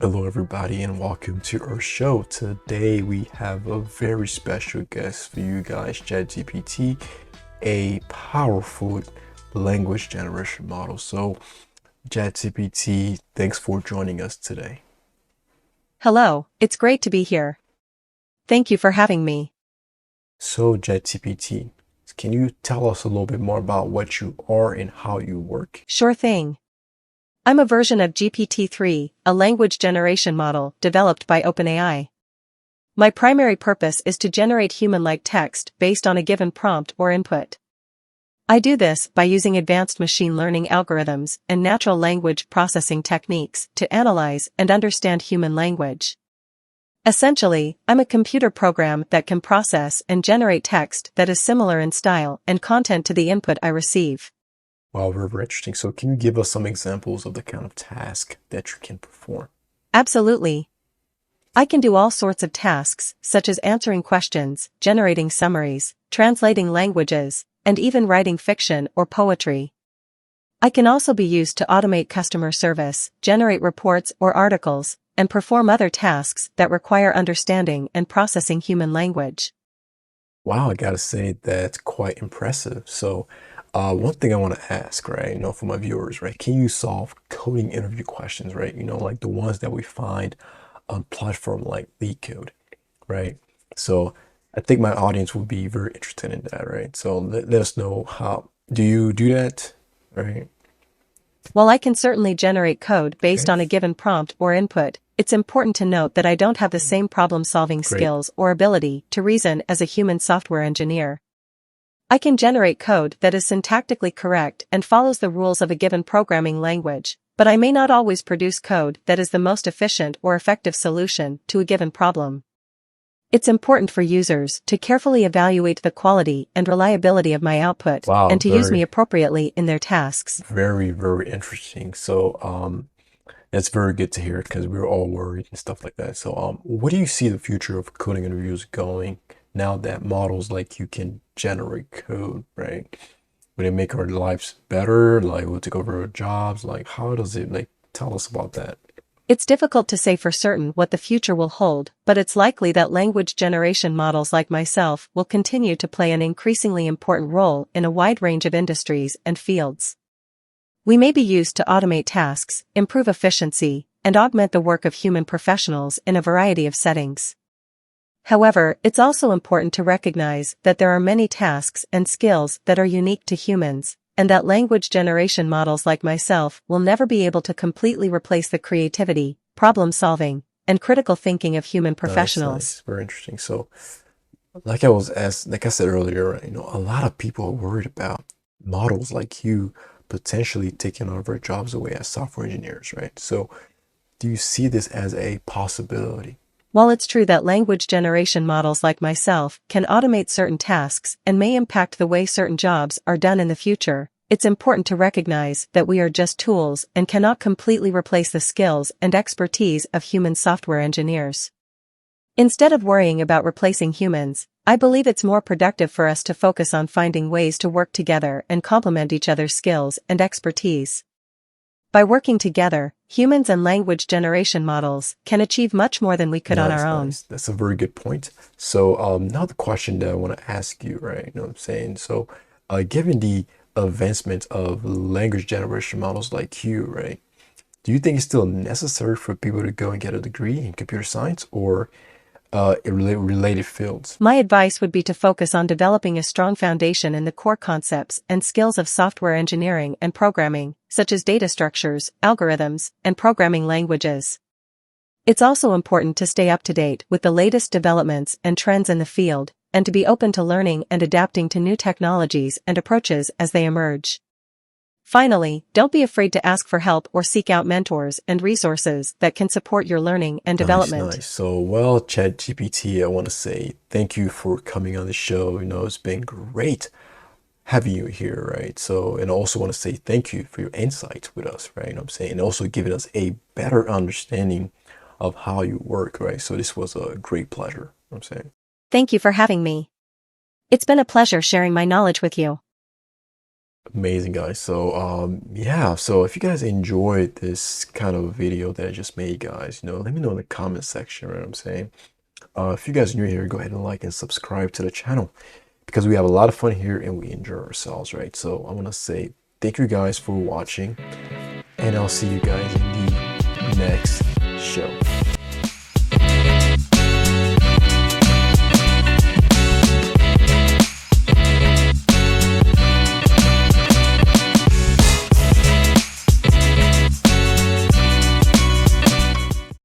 Hello, everybody, and welcome to our show. Today, we have a very special guest for you guys, ChatGPT, a powerful language generation model. So, ChatGPT, thanks for joining us today. Hello, it's great to be here. Thank you for having me. So, ChatGPT, can you tell us a little bit more about what you are and how you work? Sure thing. I'm a version of GPT-3, a language generation model developed by OpenAI. My primary purpose is to generate human-like text based on a given prompt or input. I do this by using advanced machine learning algorithms and natural language processing techniques to analyze and understand human language. Essentially, I'm a computer program that can process and generate text that is similar in style and content to the input I receive. Wow, very interesting. So, can you give us some examples of the kind of task that you can perform? Absolutely. I can do all sorts of tasks, such as answering questions, generating summaries, translating languages, and even writing fiction or poetry. I can also be used to automate customer service, generate reports or articles, and perform other tasks that require understanding and processing human language. Wow, I gotta say that's quite impressive. So, one thing I want to ask, right, for my viewers, right, can you solve coding interview questions, right? Like the ones that we find on platform like LeetCode, right? So, I think my audience will be very interested in that, right? So, let us know how do you do that, right? While I can certainly generate code based Okay, on a given prompt or input, it's important to note that I don't have the same problem-solving great. skills or ability to reason as a human software engineer. I can generate code that is syntactically correct and follows the rules of a given programming language, but I may not always produce code that is the most efficient or effective solution to a given problem. It's important for users to carefully evaluate the quality and reliability of my output Wow, and to use me very, appropriately in their tasks. very interesting. So, that's very good to hear because we were all worried and stuff like that. So, what do you see the future of coding interviews going now that models like you can generate code, right? Would it make our lives better? Like, will it take over our jobs? Like, how does it, like, tell us about that? It's difficult to say for certain what the future will hold, but it's likely that language generation models like myself will continue to play an increasingly important role in a wide range of industries and fields. We may be used to automate tasks, improve efficiency, and augment the work of human professionals in a variety of settings. However, it's also important to recognize that there are many tasks and skills that are unique to humans, and that language generation models like myself will never be able to completely replace the creativity, problem-solving, and critical thinking of human Nice, professionals. nice, very interesting. So, like I said earlier, a lot of people are worried about models like you potentially taking over jobs away as software engineers, right? So, do you see this as a possibility? While it's true that language generation models like myself can automate certain tasks and may impact the way certain jobs are done in the future, it's important to recognize that we are just tools and cannot completely replace the skills and expertise of human software engineers. Instead of worrying about replacing humans, I believe it's more productive for us to focus on finding ways to work together and complement each other's skills and expertise. By working together, humans and language generation models can achieve much more than we could on our Nice, own. nice. That's a very good point. So, now the question that I want to ask you, right? You know what I'm saying? So, given the advancement of language generation models like you, right? Do you think it's still necessary for people to go and get a degree in computer science or in related fields? My advice would be to focus on developing a strong foundation in the core concepts and skills of software engineering and programming, such as data structures, algorithms, and programming languages. It's also important to stay up to date with the latest developments and trends in the field, and to be open to learning and adapting to new technologies and approaches as they emerge. Finally, don't be afraid to ask for help or seek out mentors and resources that can support your learning and Nice, development. nice. So, well, ChatGPT, I want to say thank you for coming on the show. It's been great having you here, right? So, and I also want to say thank you for your insights with us, right? I'm saying, and also giving us a better understanding of how you work, right? So, this was a great pleasure. I'm saying. Thank you for having me. It's been a pleasure sharing my knowledge with you. Amazing, guys. So, yeah, so if you guys enjoyed this kind of video that I just made, guys, let me know in the comment section, right? What I'm saying. If you guys are new here, go ahead and like and subscribe to the channel because we have a lot of fun here and we enjoy ourselves, right? So I want to say thank you guys for watching, and I'll see you guys in the next